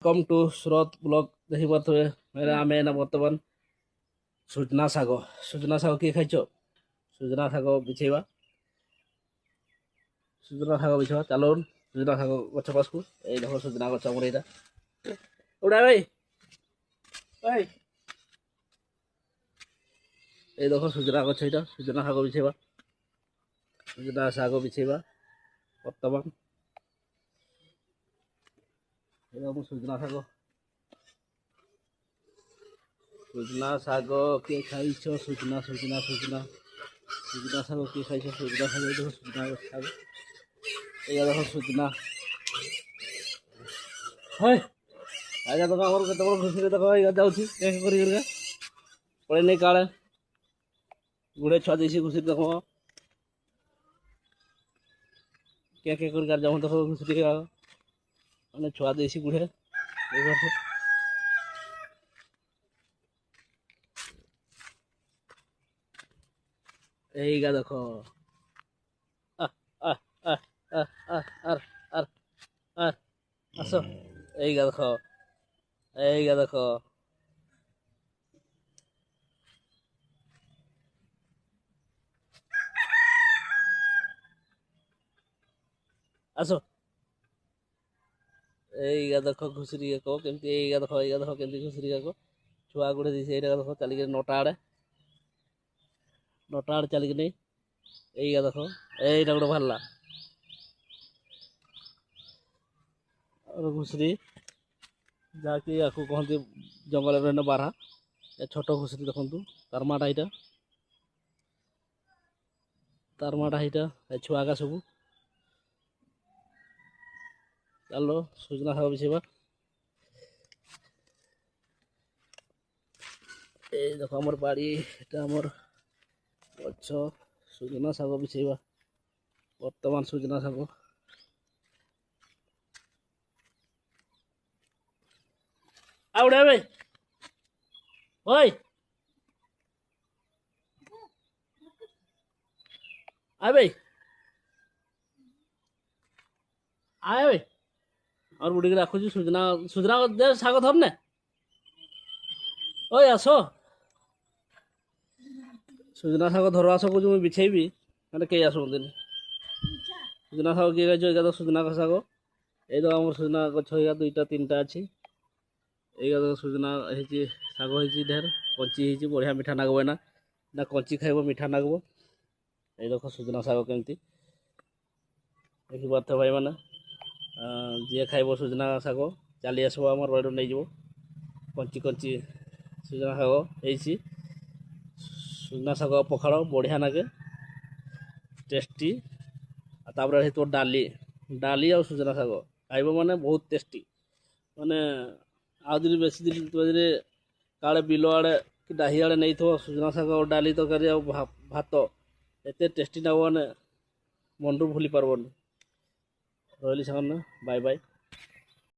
Welcome to स्रोत blog देखी पारे मेरे आम एना बर्तमान सुजना शाग किए खाइच सुजना शाग बिछेवा चलो सुजना शाग गछ पास को ये देख सुजना गछ मोर यहाँ उड़ा भाई भाई ये देख सुजना गछ यहाँ सुजना शाग बिछेवा बर्तमान सुजना शाग किए खाई सुजना सुजना सुजना सुजना शाग किए खाई सुजना शाग देखो सुजना शाग ये देखो सुजना है आजा तो आम के खुशी देख जाऊँगी पड़े नहीं काले गुड़े छुआ देसी खुशी देख क्या कर जाऊँ देख खुशी मैंने छुआ देसी गुड़े यही का देखो आसो यही का देखो आसो यही देखो घुसरी को केमती देखो केमती घुसरी को छुआ गुड़े दी देखो चलिए नोटा आड़े चलिए नहीं यही देखो यहीटा गोटे बाहरला और घुसरी जहाँकि या कहते जंगल में बारहा छोट घुसरी देखु तारमाटा यहाँ छुआ का सब चलो सुजना शाग बिछेवा ये देखो आमर बाड़ी आमर गछ सुजना शाग बिछेवा बर्तमान सुजना शाग आउड़े भाई ओए आए भाई आए भाई और बुढ़ी के रखुची सुजना सुजना दे शाग धरने ओए आसो सुजना शाग धर आस को मुझे बिछेबी मैंने कई आसमती सुजना शाग किए खाई तो सुजना शाग ये तो आम सुजना गछ दुईटा तीन टा अच्छी ये तो सुजना शाग हो ढेर कंची बढ़िया मीठा नागब ना कंची खाइब मीठा नागब ये देख सुजना शाग केमती देखी पार्थ भाई मैंने जी खाइब सुजना शाग चली आसब आम बाड़ी नहीं जाव कंची कंची सुजना शाग हो सुजना शाग पखाड़ बढ़िया नागे टेस्टी तापर तो डाली डाली आ सुजना शाग खाइब माने बहुत टेस्टी माने आउ दिन बेस दिन काले बिल आड़े कि डाही आड़े नहीं थो सुजना शाग और डाली तरकारी भात एत टेस्टी ना मैंने मन रू भूली पार्बनी रही सामने बाय बाय।